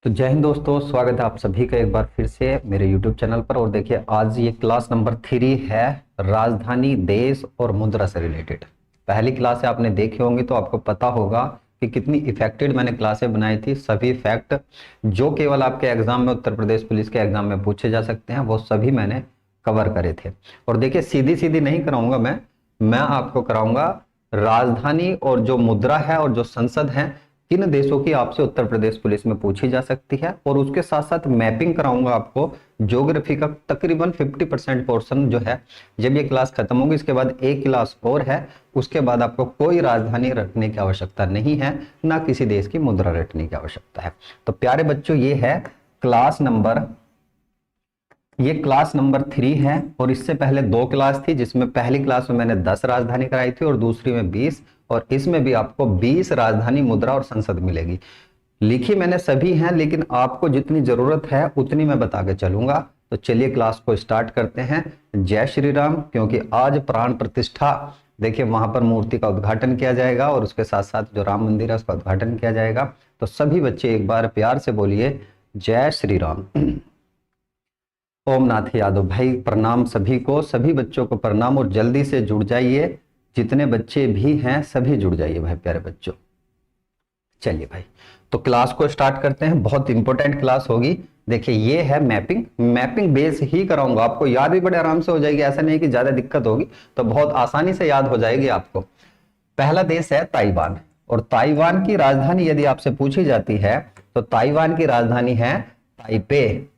तो जय हिंद दोस्तों, स्वागत है आप सभी का एक बार फिर से मेरे YouTube चैनल पर। और देखिए आज ये क्लास नंबर 3 है, राजधानी, देश और मुद्रा से रिलेटेड। पहली क्लास है आपने देखी होंगी तो आपको पता होगा कि कितनी इफेक्टेड मैंने क्लासें बनाई थी। सभी फैक्ट जो केवल आपके एग्जाम में, उत्तर प्रदेश पुलिस के एग्जाम में पूछे जा सकते हैं, वो सभी मैंने कवर करे थे। और देखिए सीधी सीधी नहीं कराऊंगा मैं आपको कराऊंगा राजधानी और जो मुद्रा है और जो संसद है, किन देशों की आपसे उत्तर प्रदेश पुलिस में पूछी जा सकती है। और उसके साथ साथ मैपिंग कराऊंगा आपको ज्योग्राफी का तकरीबन 50% पोर्शन जो है। जब ये क्लास खत्म होगी इसके बाद एक क्लास और है, उसके बाद आपको कोई राजधानी रटने की आवश्यकता नहीं है, ना किसी देश की मुद्रा रटने की आवश्यकता है। तो प्यारे बच्चों ये क्लास नंबर 3 है। और इससे पहले 2 क्लास थी, जिसमें पहली क्लास में मैंने 10 राजधानी कराई थी और दूसरी में 20। और इसमें भी आपको 20 राजधानी, मुद्रा और संसद मिलेगी। लिखी मैंने सभी हैं, लेकिन आपको जितनी जरूरत है उतनी मैं बता के चलूंगा। तो चलिए क्लास को स्टार्ट करते हैं। जय श्री राम। क्योंकि आज प्राण प्रतिष्ठा, देखिए वहां पर मूर्ति का उद्घाटन किया जाएगा और उसके साथ साथ जो राम मंदिर है उसका उद्घाटन किया जाएगा। तो सभी बच्चे एक बार प्यार से बोलिए जय श्री राम। ओम नाथ यादव भाई, प्रणाम सभी को, सभी बच्चों को प्रणाम। और जल्दी से जुड़ जाइए, जितने बच्चे भी हैं सभी जुड़ जाइए भाई प्यारे बच्चों। चलिए भाई, तो क्लास को स्टार्ट करते हैं। बहुत इंपॉर्टेंट क्लास होगी। देखिए ये है मैपिंग बेस ही कराऊंगा। आपको याद भी बड़े आराम से हो जाएगी, ऐसा नहीं कि ज्यादा दिक्कत होगी, तो बहुत आसानी से याद हो जाएगी आपको। पहला देश है ताइवान। और ताइवान की राजधानी यदि आपसे पूछी जाती है तो ताइवान की राजधानी है ताइपे।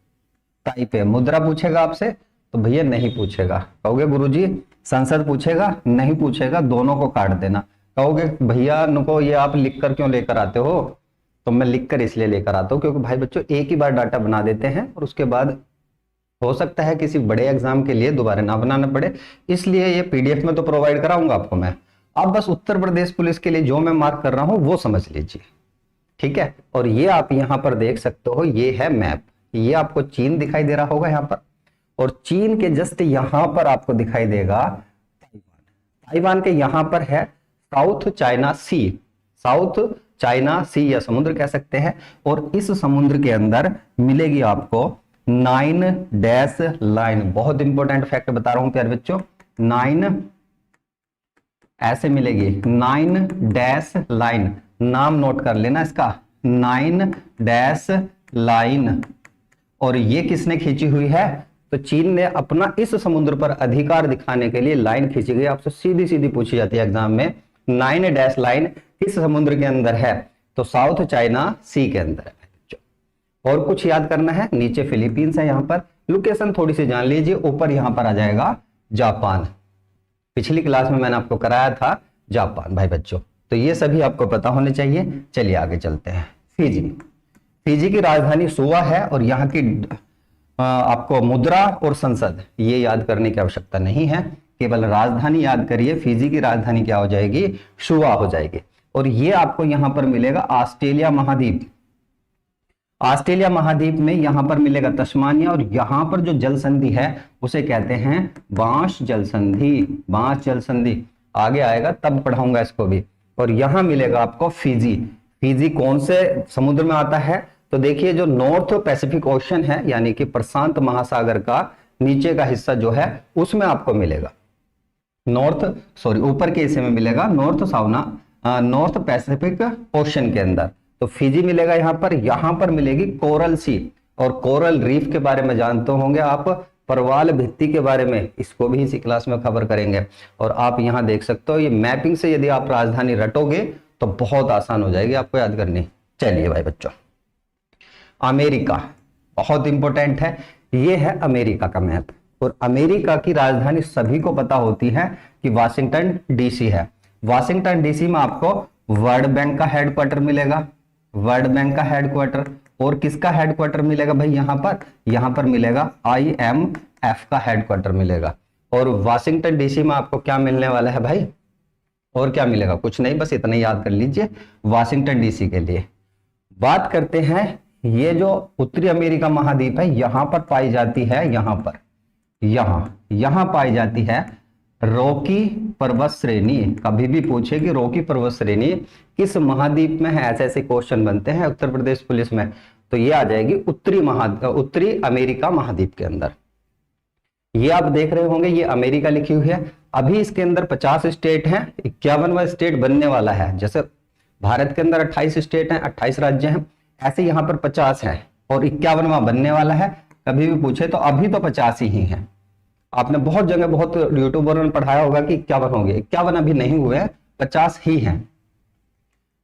मुद्रा पूछेगा आपसे तो भैया नहीं पूछेगा, कहोगे गुरुजी संसद पूछेगा, नहीं पूछेगा, दोनों को काट देना। कहोगे भैया नुको ये आप लिख कर क्यों लेकर आते हो, तो मैं लिख कर इसलिए लेकर आता हूं क्योंकि भाई बच्चों एक ही बार डाटा बना देते हैं और उसके बाद हो सकता है किसी बड़े एग्जाम के लिए दोबारा ना बनाना पड़े, इसलिए ये पीडीएफ में तो प्रोवाइड कराऊंगा आपको मैं। अब बस उत्तर प्रदेश पुलिस के लिए जो मैं मार्क कर रहा हूं वो समझ लीजिए, ठीक है। और ये आप यहां पर देख सकते हो, ये है मैप। ये आपको चीन दिखाई दे रहा होगा यहाँ पर, और चीन के जस्ट यहां पर आपको दिखाई देगा ताइवान के यहां पर है साउथ चाइना सी या समुद्र कह सकते हैं। और इस समुद्र के अंदर मिलेगी आपको 9 डैश लाइन। बहुत इंपॉर्टेंट फैक्ट बता रहा हूं प्यारे बच्चों, 9 ऐसे मिलेगी, 9 डैश लाइन। नाम नोट कर लेना इसका, 9 डैश लाइन। और ये किसने खींची हुई है, तो चीन ने अपना इस समुद्र पर अधिकार दिखाने के लिए लाइन खींची गई। आपसे सीधी सीधी पूछी जाती है एग्जाम में, 9 डैश लाइन किस समुद्र के अंदर है, तो साउथ चाइना सी के अंदर है। और कुछ याद करना है, नीचे फिलीपींस है, यहां पर लोकेशन थोड़ी सी जान लीजिए। ऊपर यहां पर आ जाएगा जापान। पिछली क्लास में मैंने आपको कराया था जापान भाई बच्चों, तो ये सभी आपको पता होने चाहिए। चलिए आगे चलते हैं। फिजी की राजधानी सुआ है। और यहाँ की आपको मुद्रा और संसद ये याद करने की आवश्यकता नहीं है, केवल राजधानी याद करिए। फिजी की राजधानी क्या हो जाएगी, सुआ हो जाएगी। और ये आपको यहां पर मिलेगा ऑस्ट्रेलिया महाद्वीप में यहां पर मिलेगा तस्मानिया। और यहां पर जो जल संधि है उसे कहते हैं बांस जल संधि। आगे आएगा तब पढ़ाऊंगा इसको भी। और यहां मिलेगा आपको फिजी कौन से समुद्र में आता है, तो देखिए जो नॉर्थ पैसिफिक ओशन है, यानी कि प्रशांत महासागर का नीचे का हिस्सा जो है उसमें आपको मिलेगा ऊपर के हिस्से में मिलेगा नॉर्थ पैसिफिक ओशन के अंदर। तो फिजी मिलेगा यहां पर मिलेगी कोरल सी। और कोरल रीफ के बारे में जानते होंगे आप, परवाल भित्ति के बारे में, इसको भी इसी क्लास में कवर करेंगे। और आप यहां देख सकते हो, ये मैपिंग से यदि आप राजधानी रटोगे तो बहुत आसान हो जाएगी आपको याद करनी। चलिए भाई बच्चों, अमेरिका बहुत इंपॉर्टेंट है। ये है अमेरिका का मैप। और अमेरिका की राजधानी सभी को पता होती है कि वाशिंगटन डीसी है। वाशिंगटन डीसी में आपको वर्ल्ड बैंक का हेडक्वार्टर मिलेगा, और किसका हेडक्वार्टर मिलेगा भाई, यहां पर मिलेगा IMF का हेडक्वार्टर मिलेगा। और वाशिंगटन डीसी में आपको क्या मिलने वाला है भाई, और क्या मिलेगा, कुछ नहीं, बस इतना याद कर लीजिए वाशिंगटन डीसी के लिए। बात करते हैं, ये जो उत्तरी अमेरिका महाद्वीप है यहां पर पाई जाती है, यहां पाई जाती है रॉकी पर्वत श्रेणी। कभी भी पूछे कि रॉकी पर्वत श्रेणी किस महाद्वीप में है, ऐसे ऐसे क्वेश्चन बनते हैं उत्तर प्रदेश पुलिस में। तो ये आ जाएगी उत्तरी अमेरिका महाद्वीप के अंदर। ये आप देख रहे होंगे, ये अमेरिका लिखी हुई है। अभी इसके अंदर 50 स्टेट हैं, 51वां स्टेट बनने वाला है। जैसे भारत के अंदर 28 स्टेट हैं, 28 राज्य हैं, ऐसे यहाँ पर 50 है और 51वां बनने वाला है। कभी भी पूछे तो अभी तो 50 ही हैं। आपने बहुत जगह बहुत यूट्यूबर ने पढ़ाया होगा कि 51 होंगे, 51 अभी नहीं हुए, 50 ही हैं।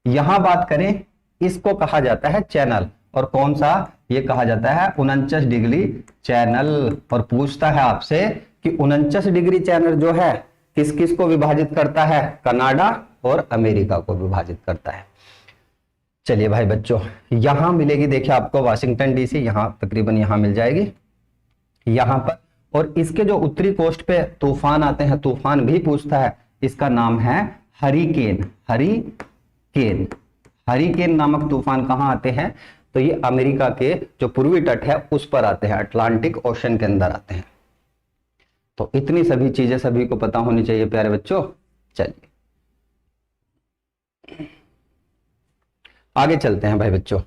यहां बात करें, इसको कहा जाता है चैनल, और कौन सा, ये कहा जाता है 49 डिग्री चैनल। और पूछता है आपसे कि 49 डिग्री चैनल जो है किस किस को विभाजित करता है, कनाडा और अमेरिका को विभाजित करता है। चलिए भाई बच्चों, यहां मिलेगी, देखिए आपको वाशिंगटन डीसी, यहां तकरीबन यहां मिल जाएगी यहां पर। और इसके जो उत्तरी कोस्ट पे तूफान आते हैं, तूफान भी पूछता है, इसका नाम है हरिकेन। हरिकेन नामक तूफान कहां आते हैं, तो ये अमेरिका के जो पूर्वी तट है उस पर आते हैं, अटलांटिक ओशन के अंदर आते हैं। तो इतनी सभी चीजें सभी को पता होनी चाहिए प्यारे बच्चों। चलिए आगे चलते हैं भाई बच्चों।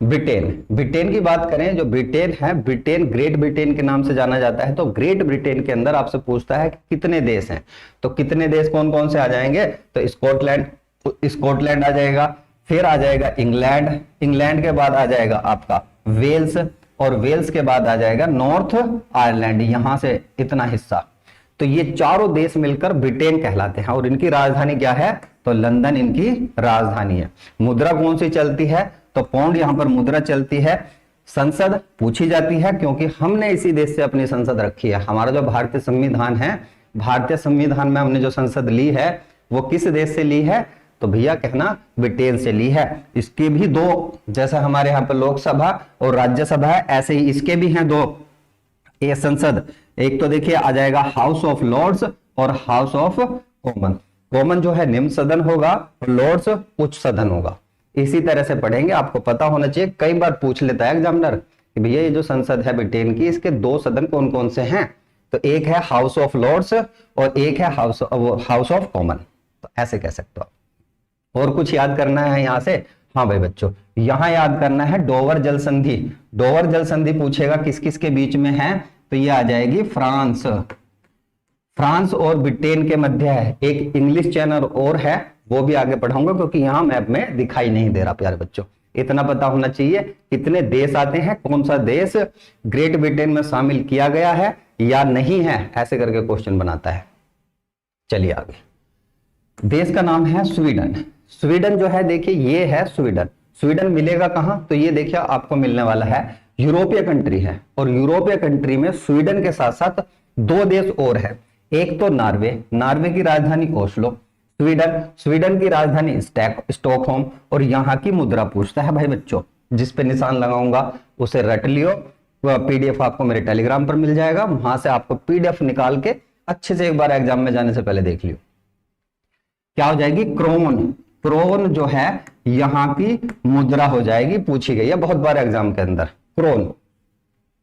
ब्रिटेन की बात करें, जो ब्रिटेन है, ब्रिटेन ग्रेट ब्रिटेन के नाम से जाना जाता है। तो ग्रेट ब्रिटेन के अंदर आपसे पूछता है कि कितने देश हैं, तो कितने देश कौन कौन से आ जाएंगे, तो स्कॉटलैंड आ जाएगा, फिर आ जाएगा इंग्लैंड के बाद आ जाएगा आपका वेल्स, और वेल्स के बाद आ जाएगा नॉर्थ आयरलैंड, यहां से इतना हिस्सा। तो ये चारों देश मिलकर ब्रिटेन कहलाते हैं। और इनकी राजधानी क्या है, तो लंदन इनकी राजधानी है। मुद्रा कौन सी चलती है, तो पाउंड यहां पर मुद्रा चलती है। संसद पूछी जाती है क्योंकि हमने इसी देश से अपनी संसद रखी है। हमारा जो भारतीय संविधान है, भारतीय संविधान में हमने जो संसद ली है वो किस देश से ली है, तो भैया कहना ब्रिटेन से ली है। इसके भी दो, जैसा हमारे यहाँ पर लोकसभा और राज्यसभा है, ऐसे ही इसके भी हैं दो ये संसद। एक तो देखिए आ जाएगा हाउस ऑफ लॉर्ड्स और हाउस ऑफ कॉमन। कॉमन जो है निम्न सदन होगा और लॉर्ड्स उच्च सदन होगा। इसी तरह से पढ़ेंगे, आपको पता होना चाहिए। कई बार पूछ लेता है एग्जामिनर कि भैया ये जो संसद है ब्रिटेन की, इसके दो सदन कौन कौन से हैं, तो एक है हाउस ऑफ लॉर्ड्स और एक है हाउस ऑफ कॉमन। तो ऐसे कह सकते हो। और कुछ याद करना है यहां से, हाँ भाई बच्चों, यहां याद करना है डोवर जल संधि। डोवर जल संधि पूछेगा किस किस के बीच में है, तो ये आ जाएगी फ्रांस और ब्रिटेन के मध्य है। एक इंग्लिश चैनल और है, वो भी आगे पढ़ाऊंगा क्योंकि यहां मैप में दिखाई नहीं दे रहा प्यारे बच्चों। इतना पता होना चाहिए कितने देश आते हैं, कौन सा देश ग्रेट ब्रिटेन में शामिल किया गया है या नहीं है, ऐसे करके क्वेश्चन बनाता है। चलिए आगे, देश का नाम है स्वीडन। स्वीडन जो है देखिए ये है स्वीडन मिलेगा कहां, तो ये देखिए आपको मिलने वाला है, यूरोपीय कंट्री है। और यूरोपीय कंट्री में स्वीडन के साथ साथ दो देश और है। एक तो नार्वे की राजधानी ओस्लो, स्वीडन की राजधानी स्टॉकहोम। और यहां की मुद्रा पूछता है भाई बच्चों, जिस पे निशान लगाऊंगा उसे रट लियो। पीडीएफ आपको मेरे टेलीग्राम पर मिल जाएगा, वहां से आपको पीडीएफ निकाल के अच्छे से एक बार एग्जाम में जाने से पहले देख लियो। क्या हो जाएगी, क्रोन जो है यहां की मुद्रा हो जाएगी, पूछी गई है बहुत बार एग्जाम के अंदर, क्रोन।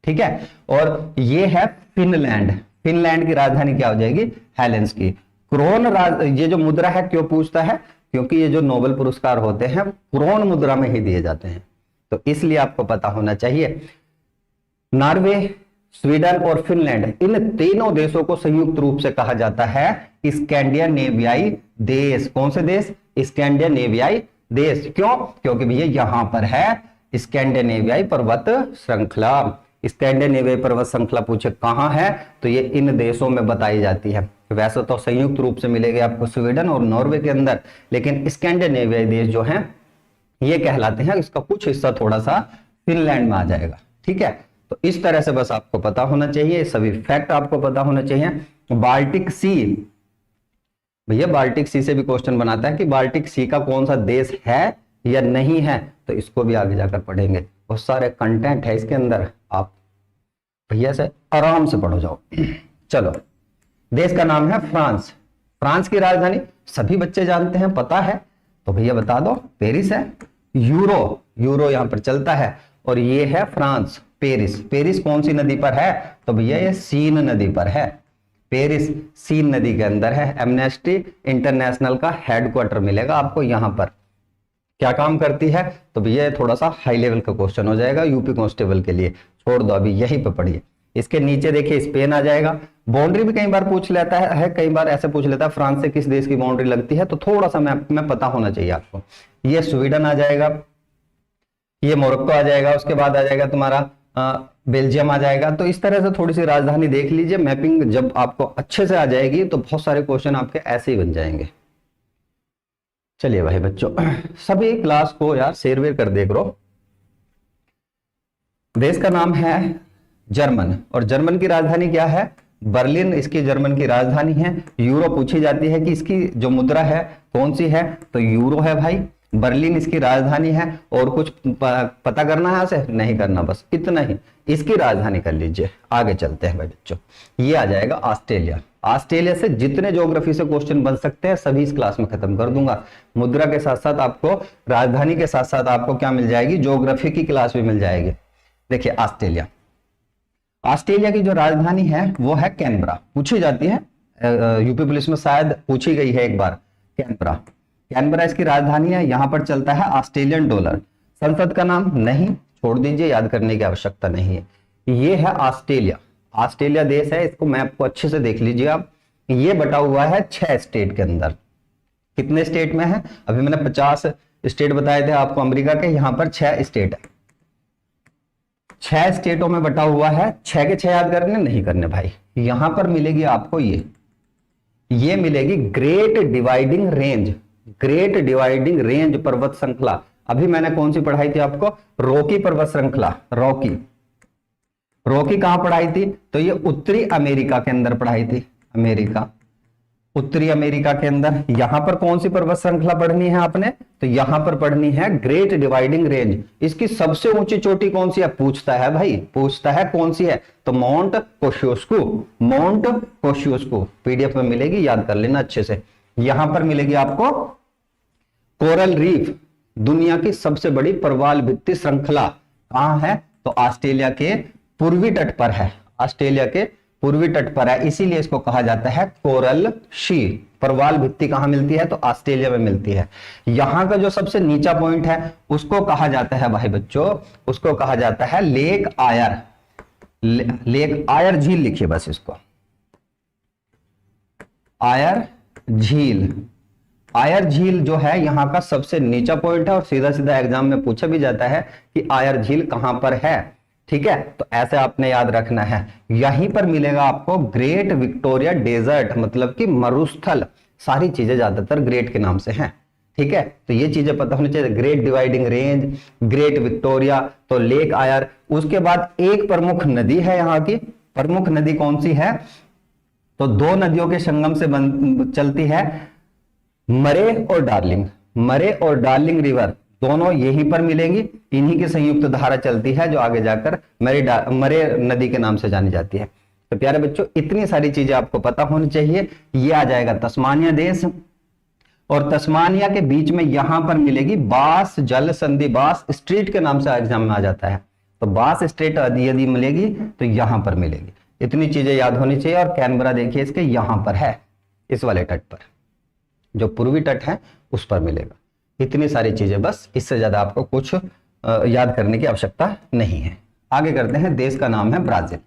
ठीक है, और ये है फिनलैंड की राजधानी क्या हो जाएगी, हेलेंस्की। क्रोन ये जो मुद्रा है क्यों पूछता है, क्योंकि ये जो नोबेल पुरस्कार होते हैं क्रोन मुद्रा में ही दिए जाते हैं, तो इसलिए आपको पता होना चाहिए। नॉर्वे, स्वीडन और फिनलैंड, इन तीनों देशों को संयुक्त रूप से कहा जाता है स्कैंडिनेवियाई देश। कौन से देश, स्कैंडिनेवियाई देश। क्यों, क्योंकि भैया यहां पर है स्कैंडिनेवियाई पर्वत श्रृंखला। स्कैंडिनेवियाई पर्वत श्रृंखला पूछे कहां है, तो ये इन देशों में बताई जाती है। वैसे तो संयुक्त रूप से मिलेगी आपको स्वीडन और नॉर्वे के अंदर, लेकिन स्कैंडिनेवियाई देश जो हैं ये कहलाते हैं, इसका कुछ हिस्सा थोड़ा सा फिनलैंड में आ जाएगा। ठीक है, तो इस तरह से बस आपको पता होना चाहिए, सभी फैक्ट आपको पता होना चाहिए। बाल्टिक सी, भैया बाल्टिक सी से भी क्वेश्चन बनाता है कि बाल्टिक सी का कौन सा देश है या नहीं है, तो इसको भी आगे जाकर पढ़ेंगे। बहुत सारे कंटेंट है इसके अंदर, आप भैया से आराम से पढ़ो जाओ। चलो, देश का नाम है फ्रांस की राजधानी सभी बच्चे जानते हैं, पता है, तो भैया बता दो, पेरिस है। यूरो यहां पर चलता है, और ये है फ्रांस, पेरिस कौन सी नदी पर है, तो भैया ये सीन नदी पर है। पेरिस सीन नदी के अंदर है। एमनेस्टी इंटरनेशनल का हेडक्वार्टर मिलेगा आपको यहां पर। क्या काम करती है? तो भैया ये थोड़ा सा हाई लेवल का क्वेश्चन हो जाएगा यूपी कांस्टेबल के लिए, छोड़ दो अभी यहीं पे पढ़िए। इसके नीचे देखिए स्पेन आ जाएगा। बाउंड्री भी कई बार पूछ लेता है कई बार ऐसे पूछ लेता है फ्रांस से किस देश की बाउंड्री लगती है, तो थोड़ा सा मैप में पता होना चाहिए आपको। ये स्वीडन आ जाएगा, ये मोरक्को आ जाएगा, उसके बाद आ जाएगा तुम्हारा बेल्जियम आ जाएगा। तो इस तरह से थोड़ी सी राजधानी देख लीजिए, मैपिंग जब आपको अच्छे से आ जाएगी तो बहुत सारे क्वेश्चन आपके ऐसे ही बन जाएंगे। चलिए भाई बच्चों, सभी क्लास को यार शेयर वेयर कर देख रो। देश का नाम है जर्मन, और जर्मन की राजधानी क्या है? बर्लिन इसकी जर्मन की राजधानी है। यूरो पूछी जाती है कि इसकी जो मुद्रा है कौन सी है, तो यूरो है भाई। बर्लिन इसकी राजधानी है। और कुछ पता करना है यहाँ से? नहीं करना, बस इतना ही, इसकी राजधानी कर लीजिए। आगे चलते हैं भाई बच्चों, ये आ जाएगा ऑस्ट्रेलिया। ऑस्ट्रेलिया से जितने ज्योग्राफी से क्वेश्चन बन सकते हैं सभी इस क्लास में खत्म कर दूंगा। मुद्रा के साथ साथ आपको, राजधानी के साथ साथ आपको क्या मिल जाएगी? ज्योग्राफी की क्लास भी मिल जाएगी। देखिए ऑस्ट्रेलिया, ऑस्ट्रेलिया की जो राजधानी है वो है कैनबरा। पूछी जाती है यूपी पुलिस में, शायद पूछी गई है एक बार। कैनबरा, कैनबरा इसकी राजधानी है। यहां पर चलता है ऑस्ट्रेलियन डॉलर। संसद का नाम नहीं, छोड़ दीजिए, याद करने की आवश्यकता नहीं है। ये है ऑस्ट्रेलिया, ऑस्ट्रेलिया देश है। इसको मैप को अच्छे से देख लीजिए आप। ये बटा हुआ है 6 स्टेट के अंदर। कितने स्टेट में है? अभी मैंने 50 स्टेट बताए थे आपको अमेरिका के, यहां पर 6 स्टेट है। 6 स्टेटों में बटा हुआ है। 6 के 6 याद करने नहीं करने भाई। यहां पर मिलेगी आपको ये मिलेगी great dividing range. Great dividing range पर्वत श्रृंखला। अभी मैंने कौन सी पढ़ाई थी आपको? रॉकी पर्वत श्रृंखला। रॉकी, रॉकी कहां पढ़ाई थी? तो ये उत्तरी अमेरिका के अंदर पढ़ाई थी। अमेरिका, उत्तरी अमेरिका के अंदर। यहां पर कौन सी पर्वत श्रृंखला पढ़नी है आपने? तो यहां पर पढ़नी है ग्रेट डिवाइडिंग रेंज। इसकी सबसे ऊंची चोटी कौन सी है? पूछता है भाई, पूछता है कौन सी है? तो माउंट कोशियोस्कू। माउंट कोशियोस्कू पीडीएफ में मिलेगी, याद कर लेना अच्छे से। यहां पर मिलेगी आपको कोरल रीफ, दुनिया की सबसे बड़ी प्रवाल भित्ति श्रृंखला। कहां है? तो ऑस्ट्रेलिया के पूर्वी तट पर है। ऑस्ट्रेलिया के पूर्वी तट पर है, इसीलिए इसको कहा जाता है कोरल शी। प्रवाल भित्ति कहां मिलती है? तो ऑस्ट्रेलिया में मिलती है। यहां का जो सबसे नीचा पॉइंट है उसको कहा जाता है भाई बच्चों, उसको कहा जाता है लेक आयर। लेक आयर झील लिखिए बस इसको, आयर झील। आयर झील जो है यहां का सबसे नीचा पॉइंट है, और सीधा सीधा एग्जाम में पूछा भी जाता है कि आयर झील कहां पर है। ठीक है, तो ऐसे आपने याद रखना है। यहीं पर मिलेगा आपको ग्रेट विक्टोरिया डेजर्ट, मतलब कि मरुस्थल। सारी चीजें ज्यादातर ग्रेट के नाम से हैं। ठीक है, तो ये चीजें पता होनी चाहिए। Great dividing range, great Victoria, तो लेक आयर। उसके बाद एक प्रमुख नदी है यहाँ की। प्रमुख नदी कौन सी है? तो 2 नदियों के संगम से चलती है, मरे और डार्लिंग। मरे और डार्लिंग रिवर दोनों यहीं पर मिलेंगी। इन्हीं की संयुक्त धारा चलती है जो आगे जाकर मरे नदी के नाम से जानी जाती है। तो प्यारे बच्चों, इतनी सारी चीजें आपको पता होनी चाहिए। ये आ जाएगा तस्मानिया देश, और तस्मानिया के बीच में यहां पर मिलेगी बास जल संधि। बास स्ट्रीट के नाम से एग्जाम में आ जाता है, तो बास स्ट्रीट यदि मिलेगी तो यहां पर मिलेगी। इतनी चीजें याद होनी चाहिए। और कैनबरा देखिए इसके यहां पर है, इस वाले तट पर, जो पूर्वी तट है उस पर मिलेगा। इतनी सारी चीजें, बस इससे ज्यादा आपको कुछ याद करने की आवश्यकता नहीं है। आगे करते हैं। देश का नाम है ब्राजील।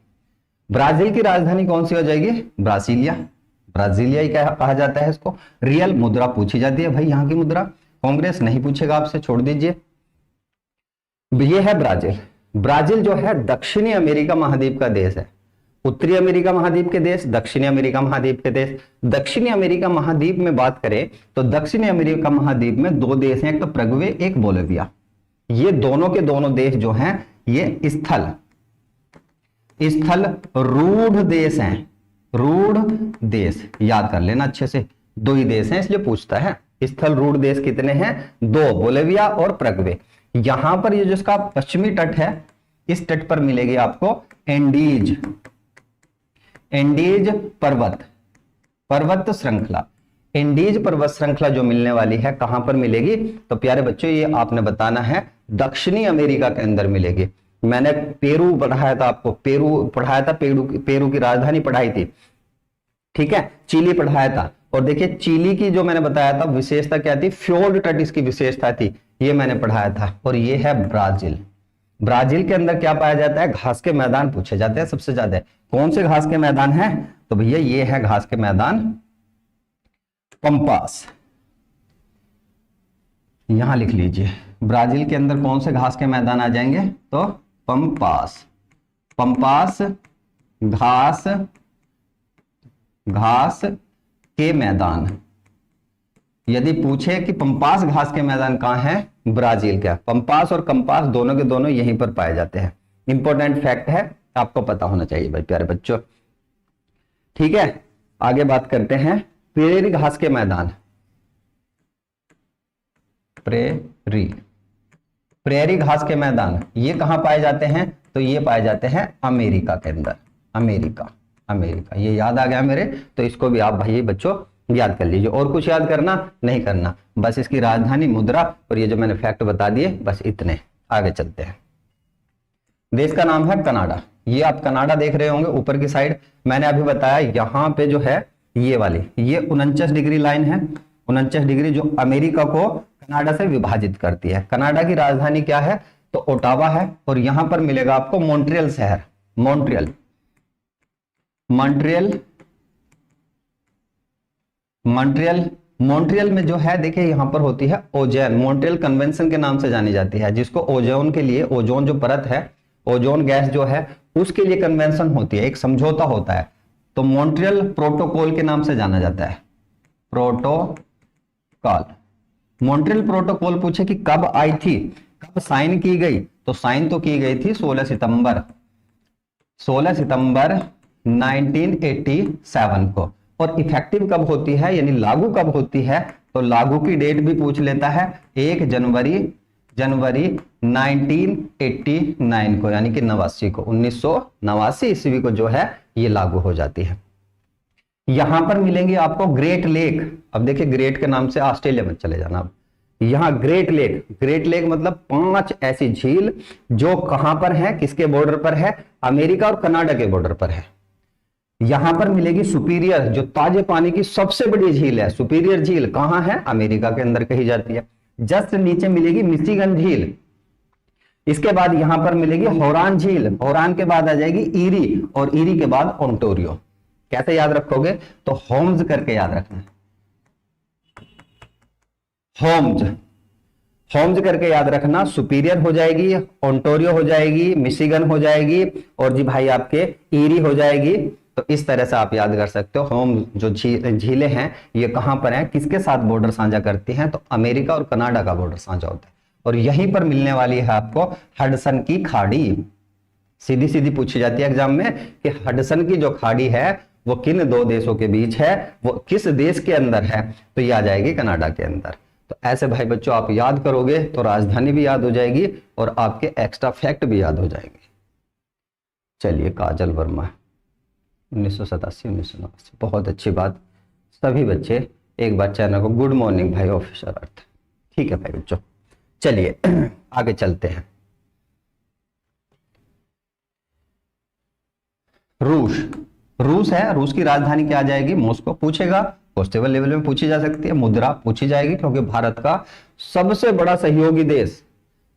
ब्राजील की राजधानी कौन सी हो जाएगी? ब्रासीलिया। ब्राजीलिया ही कहा जाता है इसको। रियल मुद्रा पूछी जाती है भाई यहाँ की मुद्रा। कांग्रेस नहीं पूछेगा आपसे, छोड़ दीजिए। ये है ब्राजील। ब्राजील जो है दक्षिणी अमेरिका महाद्वीप का देश है। उत्तरी अमेरिका महाद्वीप के देश, दक्षिणी अमेरिका महाद्वीप के देश। दक्षिणी अमेरिका महाद्वीप में बात करें तो दक्षिणी अमेरिका महाद्वीप में 2 देश हैं, एक तो प्रगवे, एक बोलिविया। ये दोनों के दोनों देश जो हैं ये स्थल रूढ़ देश हैं। रूढ़ देश याद कर लेना अच्छे से। 2 ही देश हैं इसलिए पूछता है। स्थल रूढ़ देश कितने हैं? 2, बोलिविया और प्रगवे। यहां पर ये जिसका पश्चिमी तट है, इस तट पर मिलेगी आपको एंडीज पर्वत श्रृंखला। एंडीज पर्वत श्रृंखला जो मिलने वाली है कहां पर मिलेगी? तो प्यारे बच्चों ये आपने बताना है, दक्षिणी अमेरिका के अंदर मिलेगी। मैंने पेरू पढ़ाया था आपको, पेरू पढ़ाया था, पेरू की राजधानी पढ़ाई थी। ठीक है, चिली पढ़ाया था। और देखिए चिली की जो मैंने बताया था विशेषता क्या थी? फ्योर्ड तट इसकी विशेषता थी। ये मैंने पढ़ाया था। और ये है ब्राजील। ब्राजील के अंदर क्या पाया जाता है? घास के मैदान पूछे जाते हैं सबसे ज्यादा। कौन से घास के मैदान है? तो भैया ये है घास के मैदान पंपास। यहां लिख लीजिए, ब्राजील के अंदर कौन से घास के मैदान आ जाएंगे? तो पंपास। पंपास घास, घास के मैदान। यदि पूछे कि पंपास घास के मैदान कहां है? ब्राजील का। पंपास और कंपास दोनों के दोनों यहीं पर पाए जाते हैं। इंपॉर्टेंट फैक्ट है, आपको पता होना चाहिए भाई प्यारे बच्चों। ठीक है, आगे बात करते हैं प्रेरी घास के मैदान। प्रेरी, प्रेरी घास के मैदान ये कहां पाए जाते हैं? तो ये पाए जाते हैं अमेरिका के अंदर। अमेरिका, अमेरिका, ये याद आ गया मेरे, तो इसको भी आप भाई बच्चों याद कर लीजिए। और कुछ याद करना नहीं करना, बस इसकी राजधानी, मुद्रा और ये जो मैंने फैक्ट बता दिए, बस इतने। आगे चलते हैं। देश का नाम है कनाडा। ये आप कनाडा देख रहे होंगे ऊपर की साइड। मैंने अभी बताया यहां पे जो है ये वाली, ये 49 डिग्री लाइन है। 49 डिग्री जो अमेरिका को कनाडा से विभाजित करती है। कनाडा की राजधानी क्या है? तो ओटावा है। और यहां पर मिलेगा आपको मॉन्ट्रियल शहर। Montreal, Montreal, Montreal. मॉन्ट्रियल में जो है देखिए यहां पर होती है ओजोन, मॉन्ट्रियल कन्वेंशन के नाम से जानी जाती है, जिसको ओजोन के लिए, ओजोन जो परत है, ओजोन गैस जो है उसके लिए कन्वेंशन होती है, एक समझौता होता है। तो मॉन्ट्रियल प्रोटोकॉल के नाम से जाना जाता है। Protocol, Montreal protocol. पूछे कि कब आई थी, कब साइन की गई? तो साइन तो की गई थी 16 सितंबर 1987 को। और इफेक्टिव कब होती है, यानी लागू कब होती है? तो लागू की डेट भी पूछ लेता है, 1 जनवरी 1989 को, यानी कि 89 को, 1989 ईस्वी को जो है ये लागू हो जाती है। यहां पर मिलेंगे आपको ग्रेट लेक। अब देखिए ग्रेट के नाम से ऑस्ट्रेलिया में चले जाना। अब यहां ग्रेट लेक, ग्रेट लेक मतलब 5 ऐसी झील जो कहां पर है, किसके बॉर्डर पर है? अमेरिका और कनाडा के बॉर्डर पर है। यहां पर मिलेगी सुपीरियर, जो ताजे पानी की सबसे बड़ी झील है। सुपीरियर झील कहां है? अमेरिका के अंदर कही जाती है। जस्ट नीचे मिलेगी मिशिगन झील। इसके बाद यहां पर मिलेगी होरान झील। होरान के बाद आ जाएगी ईरी, और ईरी के बाद ओंटारियो। कैसे याद रखोगे? तो होम्स करके याद रखना। होम्स, होम्स करके याद रखना। सुपीरियर हो जाएगी, ओंटारियो हो जाएगी, मिशिगन हो जाएगी, और जी भाई आपके ईरी हो जाएगी। तो इस तरह से आप याद कर सकते हो। होम जो झीलें हैं ये कहां पर हैं, किसके साथ बॉर्डर साझा करती हैं? तो अमेरिका और कनाडा का बॉर्डर साझा होता है। और यहीं पर मिलने वाली है आपको हडसन की खाड़ी। सीधी सीधी पूछी जाती है एग्जाम में कि हडसन की जो खाड़ी है वो किन 2 देशों के बीच है, वो किस देश के अंदर है? तो ये आ जाएगी कनाडा के अंदर। तो ऐसे भाई बच्चों आप याद करोगे तो राजधानी भी याद हो जाएगी और आपके एक्स्ट्रा फैक्ट भी याद हो जाएंगे। चलिए, काजल वर्मा 1987-1989, बहुत अच्छी बात। सभी बच्चे एक बार चैनल को गुड मॉर्निंग भाई ऑफिसर अर्थ। ठीक है भाई बच्चों, चलिए आगे चलते हैं। रूस, रूस है, रूस की राजधानी क्या आ जाएगी? मॉस्को। पूछेगा, कॉन्स्टेबल लेवल में पूछी जा सकती है। मुद्रा पूछी जाएगी, क्योंकि भारत का सबसे बड़ा सहयोगी देश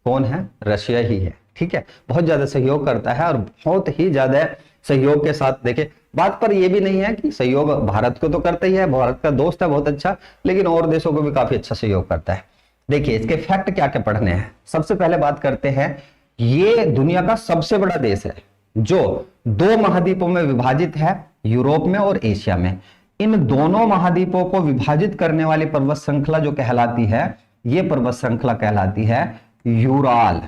कौन है? रशिया ही है। ठीक है, बहुत ज्यादा सहयोग करता है और बहुत ही ज्यादा सहयोग के साथ। देखिए बात पर यह भी नहीं है कि सहयोग भारत को तो करता ही है, भारत का दोस्त है बहुत अच्छा, लेकिन और देशों को भी काफी अच्छा सहयोग करता है। देखिए इसके फैक्ट क्या क्या पढ़ने हैं। सबसे पहले बात करते हैं, ये दुनिया का सबसे बड़ा देश है जो 2 महाद्वीपों में विभाजित है, यूरोप में और एशिया में। इन दोनों महाद्वीपों को विभाजित करने वाली पर्वत श्रृंखला जो कहलाती है, यह पर्वत श्रृंखला कहलाती है यूराल।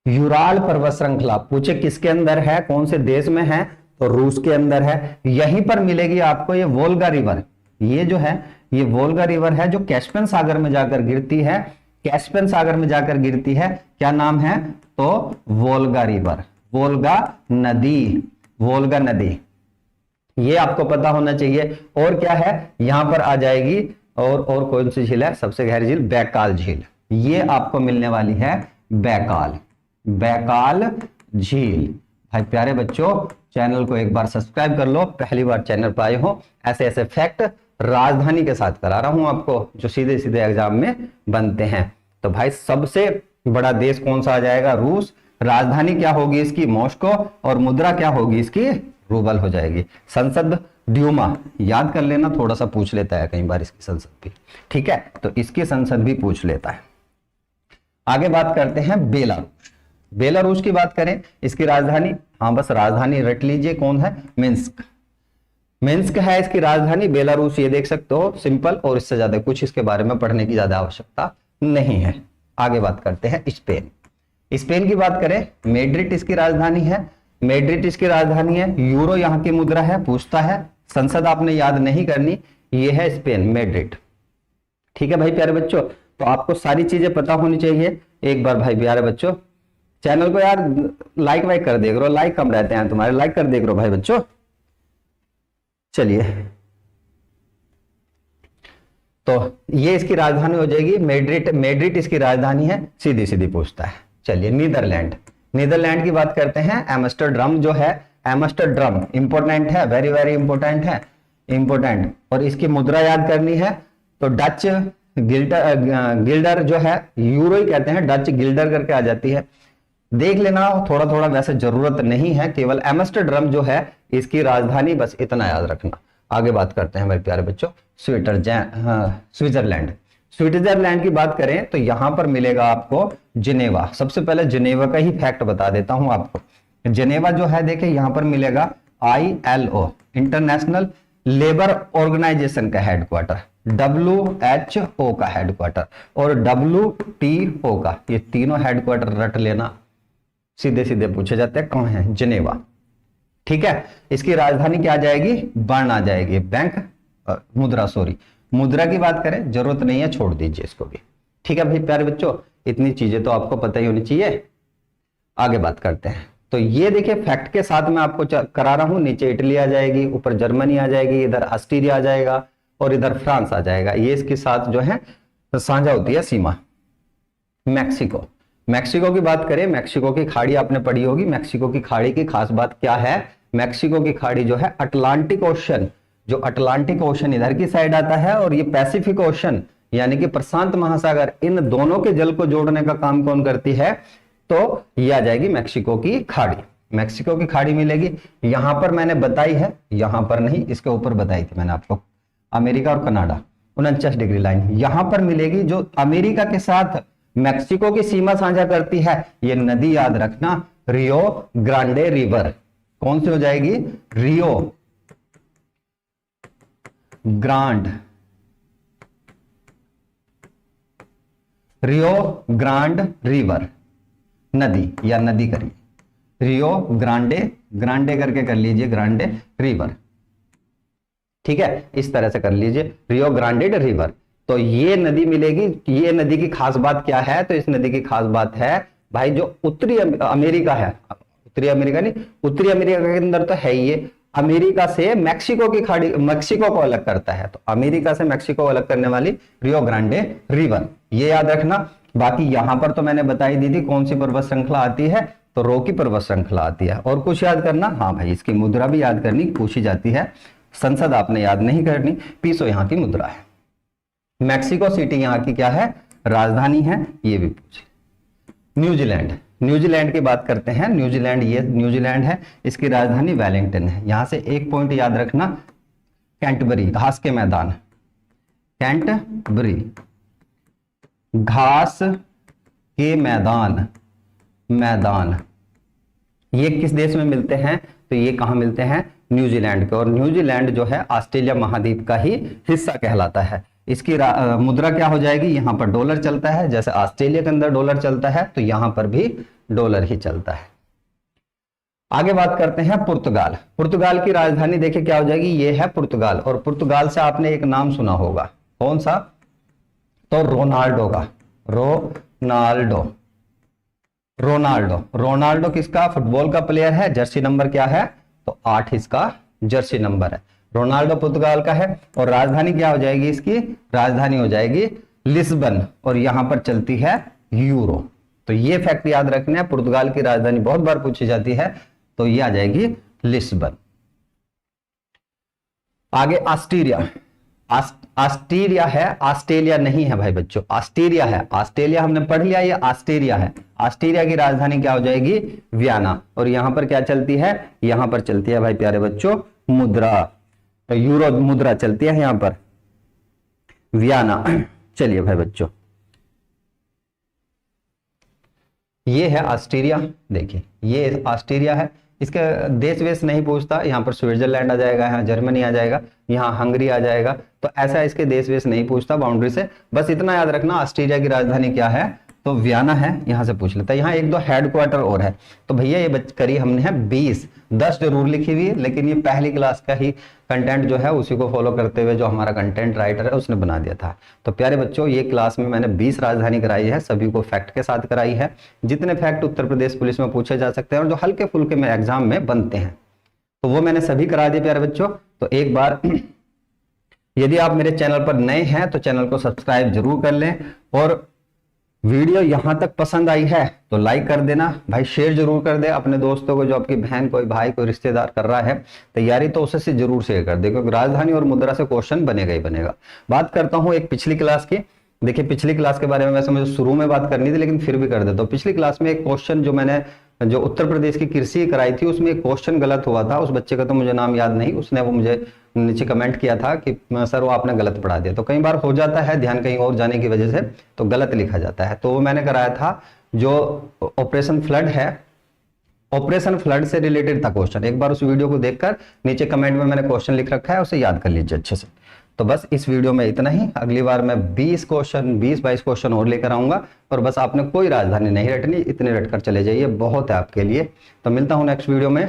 यूराल पर्वत श्रृंखला। पूछे किसके अंदर है, कौन से देश में है? तो रूस के अंदर है। यहीं पर मिलेगी आपको ये वोल्गा रिवर। ये जो है ये वोल्गा रिवर है जो कैस्पियन सागर में जाकर गिरती है। कैस्पियन सागर में जाकर गिरती है। क्या नाम है? तो वोल्गा रिवर, वोल्गा नदी, वोल्गा नदी। ये आपको पता होना चाहिए। और क्या है यहां पर आ जाएगी, और कौन सी झील है? सबसे गहरी झील बैकाल झील। ये आपको मिलने वाली है बैकाल, बैकाल झील। भाई प्यारे बच्चों, चैनल को एक बार सब्सक्राइब कर लो, पहली बार चैनल पर आए हो। ऐसे ऐसे फैक्ट राजधानी के साथ करा रहा हूं आपको, जो सीधे सीधे एग्जाम में बनते हैं। तो भाई सबसे बड़ा देश कौन सा आ जाएगा? रूस। राजधानी क्या होगी इसकी? मॉस्को। और मुद्रा क्या होगी इसकी? रूबल हो जाएगी। संसद ड्यूमा याद कर लेना, थोड़ा सा पूछ लेता है कई बार इसकी संसद भी, ठीक है, तो इसकी संसद भी पूछ लेता है। आगे बात करते हैं बेलारूस। बेलारूस की बात करें, इसकी राजधानी, हाँ बस राजधानी रट लीजिए, कौन है? मिन्स्क। मिन्स्क है इसकी राजधानी। बेलारूस ये देख सकते हो, सिंपल, और इससे ज्यादा कुछ इसके बारे में पढ़ने की ज्यादा आवश्यकता नहीं है। आगे बात करते हैं स्पेन। स्पेन की बात करें, मैड्रिड इसकी राजधानी है। मैड्रिड इसकी राजधानी है। यूरो यहाँ की मुद्रा है। पूछता है, संसद आपने याद नहीं करनी, ये है स्पेन, मैड्रिड। ठीक है भाई प्यारे बच्चों, तो आपको सारी चीजें पता होनी चाहिए। एक बार भाई प्यारे बच्चों चैनल को यार लाइक वाइक कर देख रहे हो, लाइक कम रहते हैं तुम्हारे, लाइक कर देख रहे हो भाई बच्चों। चलिए, तो ये इसकी राजधानी हो जाएगी मैड्रिड। मैड्रिड इसकी राजधानी है, सीधी सीधी पूछता है। चलिए, नीदरलैंड। नीदरलैंड की बात करते हैं। एम्स्टरडम जो है, एम्स्टरडम इंपॉर्टेंट है, वेरी वेरी इंपॉर्टेंट है, इंपॉर्टेंट। और इसकी मुद्रा याद करनी है तो डच गिल्डर जो है, यूरो ही कहते हैं, डच गिल्डर करके आ जाती है, देख लेना थोड़ा थोड़ा, वैसे जरूरत नहीं है, केवल एम्स्टरडम जो है इसकी राजधानी, बस इतना याद रखना। आगे बात करते हैं मेरे प्यारे बच्चों स्विट्जरलैंड। स्विट्जरलैंड की बात करें तो यहां पर मिलेगा आपको जिनेवा। सबसे पहले जिनेवा का ही फैक्ट बता देता हूं आपको। जिनेवा जो है देखिए यहां पर मिलेगा ILO, इंटरनेशनल लेबर ऑर्गेनाइजेशन का हेडक्वार्टर, WHO का हेडक्वार्टर और WTO का, ये तीनों हेडक्वार्टर रट लेना, सीधे सीधे पूछे जाते हैं। कौन है? जिनेवा। ठीक है, इसकी राजधानी क्या आ जाएगी? बर्न आ जाएगी। बैंक मुद्रा, सॉरी, मुद्रा की बात करें, जरूरत नहीं है, छोड़ दीजिए इसको भी। ठीक है भाई प्यारे बच्चों, इतनी चीजें तो आपको पता ही होनी चाहिए। आगे बात करते हैं, तो ये देखिए फैक्ट के साथ मैं आपको करा रहा हूं। नीचे इटली आ जाएगी, ऊपर जर्मनी आ जाएगी, इधर ऑस्ट्रिया आ जाएगा और इधर फ्रांस आ जाएगा। ये इसके साथ जो है साझा होती है सीमा। मैक्सिको। मैक्सिको की बात करें, मैक्सिको की खाड़ी आपने पढ़ी होगी। मैक्सिको की खाड़ी की खास बात क्या है? मैक्सिको की खाड़ी जो है अटलांटिक ओशन, जो अटलांटिक ओशन इधर की साइड आता है और ये पैसिफिक ओशन यानी कि प्रशांत महासागर, इन दोनों के जल को जोड़ने का काम कौन करती है? तो ये आ जाएगी मैक्सिको की खाड़ी। मैक्सिको की खाड़ी मिलेगी। यहां पर मैंने बताई है, यहां पर नहीं, इसके ऊपर बताई थी मैंने आपको, अमेरिका और कनाडा 49 डिग्री लाइन यहां पर मिलेगी, जो अमेरिका के साथ मैक्सिको की सीमा साझा करती है। ये नदी याद रखना, रियो ग्रांडे रिवर। कौन सी हो जाएगी? रियो ग्रांड, रियो ग्रांड रिवर, नदी या नदी करिए, रियो ग्रांडे, ग्रांडे करके कर लीजिए, ग्रांडे रिवर। ठीक है, इस तरह से कर लीजिए, रियो ग्रांडे रिवर। तो ये नदी मिलेगी। ये नदी की खास बात क्या है? तो इस नदी की खास बात है भाई, जो उत्तरी अमेरिका है, उत्तरी अमेरिका नहीं, उत्तरी अमेरिका के अंदर तो है ये, अमेरिका से मैक्सिको की खाड़ी, मैक्सिको को अलग करता है। तो अमेरिका से मैक्सिको को अलग करने वाली रियो ग्रांडे रिवर, ये याद रखना। बाकी यहां पर तो मैंने बताई दी थी कौन सी पर्वत श्रृंखला आती है, तो रो की पर्वत श्रृंखला आती है। और कुछ याद करना? हाँ भाई, इसकी मुद्रा भी याद करनी, पूछी जाती है। संसद आपने याद नहीं करनी, पीसो यहाँ की मुद्रा है। मैक्सिको सिटी यहाँ की क्या है? राजधानी है, ये भी पूछे। न्यूजीलैंड। न्यूजीलैंड की बात करते हैं। न्यूजीलैंड, ये न्यूजीलैंड है, इसकी राजधानी वेलिंगटन है। यहां से एक पॉइंट याद रखना, कैंटबरी, घास के मैदान, कैंटबरी घास के मैदान, मैदान। ये किस देश में मिलते हैं? तो ये कहां मिलते हैं? न्यूजीलैंड के। और न्यूजीलैंड जो है ऑस्ट्रेलिया महाद्वीप का ही हिस्सा कहलाता है। इसकी मुद्रा क्या हो जाएगी? यहां पर डॉलर चलता है, जैसे ऑस्ट्रेलिया के अंदर डॉलर चलता है तो यहां पर भी डॉलर ही चलता है। आगे बात करते हैं पुर्तगाल। पुर्तगाल की राजधानी देखिए क्या हो जाएगी? ये है पुर्तगाल। और पुर्तगाल से आपने एक नाम सुना होगा, कौन सा? तो रोनाल्डो का, रोनाल्डो। रोनाल्डो, रोनाल्डो किसका? फुटबॉल का प्लेयर है। जर्सी नंबर क्या है? तो 8 इसका जर्सी नंबर है। रोनाल्डो पुर्तगाल का है। और राजधानी क्या हो जाएगी इसकी? राजधानी हो जाएगी लिस्बन, और यहां पर चलती है यूरो। तो ये फैक्ट याद रखना है, पुर्तगाल की राजधानी बहुत बार पूछी जाती है, तो ये आ जाएगी लिस्बन। आगे ऑस्ट्रिया। ऑस्ट्रेलिया है, ऑस्ट्रेलिया नहीं है भाई बच्चों, ऑस्ट्रेलिया है। ऑस्ट्रेलिया हमने पढ़ लिया, ये ऑस्ट्रेलिया है। ऑस्ट्रेलिया की राजधानी क्या हो जाएगी? वियना। और यहां पर क्या चलती है? यहां पर चलती है भाई प्यारे बच्चों मुद्रा, यूरो मुद्रा चलती है यहां पर, वियना। चलिए भाई बच्चों, ये है ऑस्ट्रेलिया। देखिए ये ऑस्ट्रेलिया है, इसके देश वेश नहीं पूछता। यहाँ पर स्विट्जरलैंड आ जाएगा, यहाँ जर्मनी आ जाएगा, यहाँ हंगरी आ जाएगा। तो ऐसा इसके देश वेश नहीं पूछता बाउंड्री से। बस इतना याद रखना, ऑस्ट्रेलिया की राजधानी क्या है? तो वियना है, यहां से पूछ लेता है। यहाँ एक दो हेडक्वार्टर और है। तो भैया ये करी हमने है 20, 10 जरूर लिखी हुई है, लेकिन ये पहली क्लास का ही कंटेंट जो है उसी को फॉलो करते हुए जो हमारा कंटेंट राइटर है उसने बना दिया था। तो प्यारे बच्चों, ये क्लास में मैंने 20 राजधानी कराई है, सभी को फैक्ट के साथ कराई है। जितने फैक्ट उत्तर प्रदेश पुलिस में पूछे जा सकते हैं और जो हल्के फुल्के में एग्जाम में बनते हैं, तो वो मैंने सभी करा दिए प्यारे बच्चों। तो एक बार यदि आप मेरे चैनल पर नए हैं तो चैनल को सब्सक्राइब जरूर कर लें, और वीडियो यहां तक पसंद आई है तो लाइक कर देना भाई, शेयर जरूर कर दे अपने दोस्तों को, जो आपकी बहन, कोई भाई, कोई रिश्तेदार कर रहा है तैयारी, तो उसे से जरूर शेयर कर दे, क्योंकि राजधानी और मुद्रा से क्वेश्चन बनेगा ही बनेगा। बात करता हूं एक पिछली क्लास की। देखिए पिछली क्लास के बारे में वैसे मुझे शुरू में बात करनी थी, लेकिन फिर भी कर देता हूं। पिछली क्लास में एक क्वेश्चन जो मैंने जो उत्तर प्रदेश की कृषि कराई थी, उसमें एक क्वेश्चन गलत हुआ था। उस बच्चे का तो मुझे नाम याद नहीं, उसने वो मुझे नीचे कमेंट किया था कि सर वो आपने गलत पढ़ा दिया। तो कई बार हो जाता है, ध्यान कहीं और जाने की वजह से तो गलत लिखा जाता है। तो वो मैंने कराया था, जो ऑपरेशन फ्लड है, ऑपरेशन फ्लड से रिलेटेड था क्वेश्चन। एक बार उस वीडियो को देखकर नीचे कमेंट में मैंने क्वेश्चन लिख रखा है, उसे याद कर लीजिए अच्छे से। तो बस इस वीडियो में इतना ही। अगली बार मैं 20 क्वेश्चन, 20-22 क्वेश्चन और लेकर आऊंगा, और बस आपने कोई राजधानी नहीं रटनी, इतने रटकर चले जाइए, बहुत है आपके लिए। तो मिलता हूं नेक्स्ट वीडियो में।